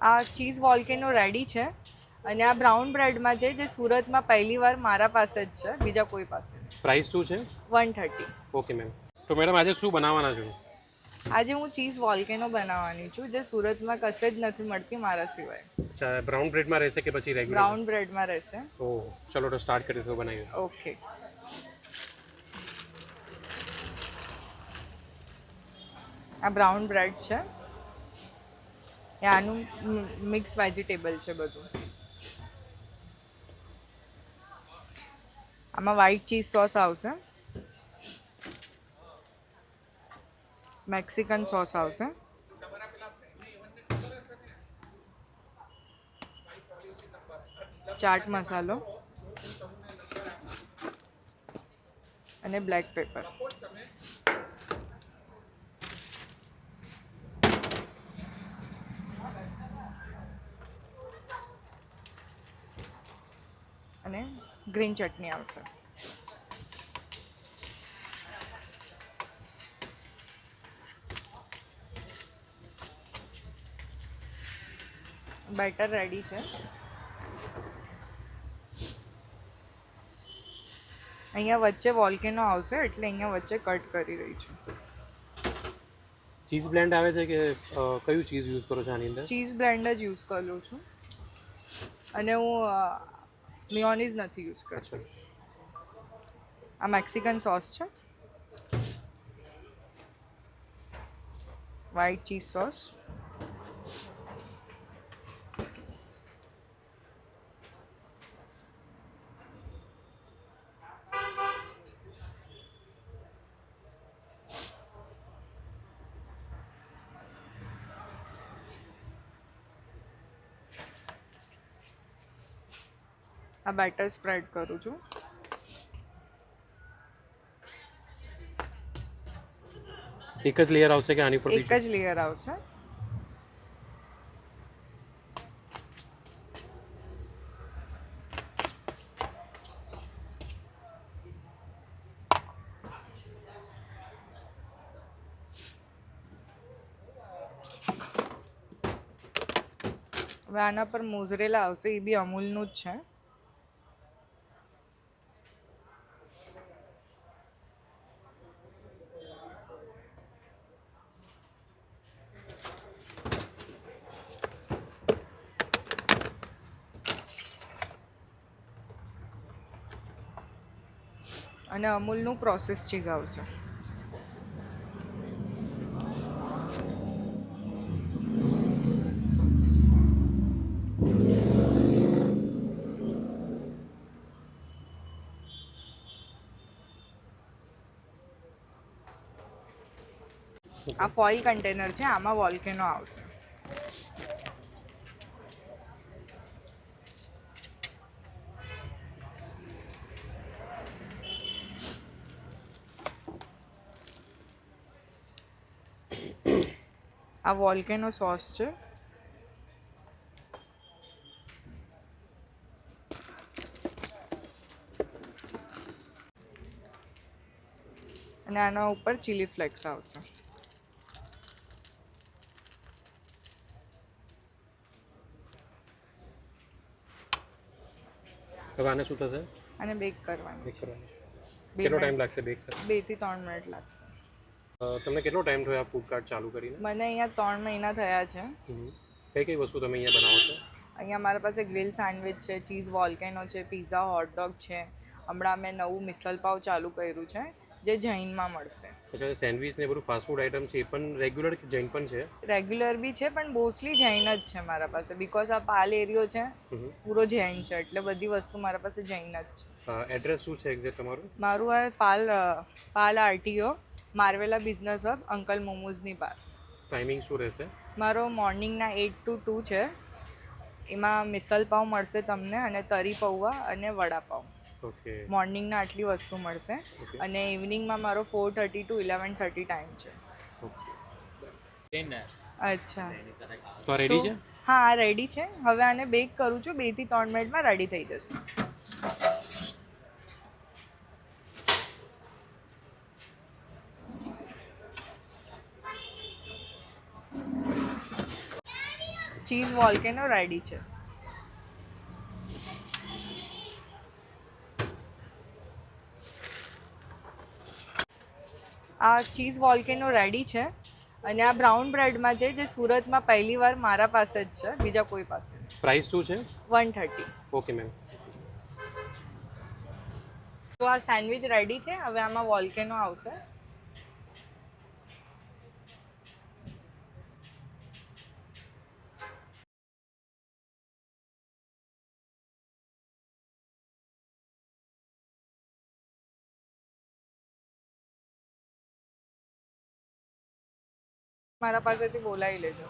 આ cheese volcano ready છે અને આ બ્રાઉન બ્રેડમાં છે જે સુરતમાં પહેલી વાર મારા પાસે જ છે, બીજા કોઈ પાસે નહીં. પ્રાઇસ શું છે? 130. Okay ma'am. તો મેડમ આજે શું બનાવવાના છો? આજે હું ચીઝ વોલ્કેનો બનાવવાની છું જે સુરતમાં કશે જ નથી મળતી મારા સિવાય. અચ્છા, બ્રાઉન બ્રેડમાં રહેશે કે પછી રેગ્યુલર? બ્રાઉન બ્રેડમાં રહેશે. ઓહ, ચલો તો સ્ટાર્ટ કરીએ તો બનાવીએ. ઓકે. આ બ્રાઉન બ્રેડ છે, એ આનું મિક્સ વેજીટેબલ છે બધું. આમાં વ્હાઈટ ચીઝ સોસ આવશે, મેક્સિકન સોસ આવશે, ચાટ મસાલો અને બ્લેક પેપર. અને ગ્રીન ચટણી આવશે. બેટર રેડી છે. અહીંયા વચ્ચે વોલ્કેનો આવશે એટલે અહીંયા વચ્ચે કટ કરી રહી છું. ચીઝ બ્લેન્ડ આવે છે કે કયું ચીઝ યુઝ કરો છો આની અંદર? ચીઝ બ્લેન્ડ જ યુઝ કરું છું અને હું મિયોનીઝ નથી યુઝ કરતી. આ મેક્સિકન સોસ છે, વ્હાઈટ ચીઝ સોસ, આ બેટર સ્પ્રેડ કરું છું. એક જ લેયર આવશે કે આની પર એક જ લેયર આવશે. હવે આના પર મોઝરેલા આવશે, એ બી અમૂલનું જ છે. અને અમૂલનું પ્રોસેસ ચીઝ આવશે. આ ફોઇલ કન્ટેનર છે, આમાં વોલ્કેનો આવશે. આ વોલ્કેનો સોસ છે. અને આના ઉપર ચીલી ફ્લેક્સ આવશે. હવે આને શું થશે? અને બેક કરવાનું બેક છે. કરવાનું છે. કેટલો ટાઈમ લાગશે બેક કરવા? 2 થી 3 મિનિટ લાગશે. તમને કેટલો ટાઈમ થયો આ ફૂડ કાર્ટ ચાલુ કરીને? મને અહીંયા 3 મહિના થયા છે. કઈ કઈ વસ્તુ તમે અહીંયા બનાવો છો? અહીંયા મારા પાસે ગ્રીલ સેન્ડવિચ છે, ચીઝ વોલ્કેનો છે, પિઝા, હોટડોગ છે. હમણાં મેં નવું મિસલ પાવ ચાલુ કર્યું છે જે જૈનમાં મળશે. અચ્છા, સેન્ડવિચ ને બધું ફાસ્ટ ફૂડ આઇટમ છે એ પણ રેગ્યુલર કે જૈન પણ છે? રેગ્યુલર બી છે પણ મોસ્ટલી જૈન જ છે મારા પાસે, બિકોઝ આ પાલ એરિયો છે પૂરો જૈન છે એટલે બધી વસ્તુ મારા પાસે જૈન જ છે. એડ્રેસ શું છે એક્ઝેક્ટ તમારું? મારું આ પાલ આરટીઓ મારવેલા બિઝનેસ હબ અંકલ મોમોઝની બહાર. ટાઈમિંગ શું રહેશે? મારો મોર્નિંગના 8 to 2 છે. એમાં મિસલ પાવ મળશે તમને અને તરી પૌવા અને વડાપાવ. ઓકે. મોર્નિંગના આટલી વસ્તુ મળશે અને ઇવનિંગમાં મારો 4:30 to 11:30 ટાઈમ છે. અચ્છા, તો આ રેડી છે? હા, આ રેડી છે. હવે આને બેક કરું છું, 2 થી 3 મિનિટમાં રેડી થઈ જશે. ચીઝ વોલ્કેનો રેડી છે. આ ચીઝ વોલ્કેનો રેડી છે અને આ બ્રાઉન બ્રેડમાં છે જે સુરતમાં પહેલી વાર મારા પાસે જ છે, બીજા કોઈ પાસે નહીં. પ્રાઇસ શું છે? 130. Okay ma'am. તો આ સેન્ડવિચ રેડી છે. હવે આમાં વોલ્કેનો આવશે. મારા પાસેથી બોલાવી લેજો.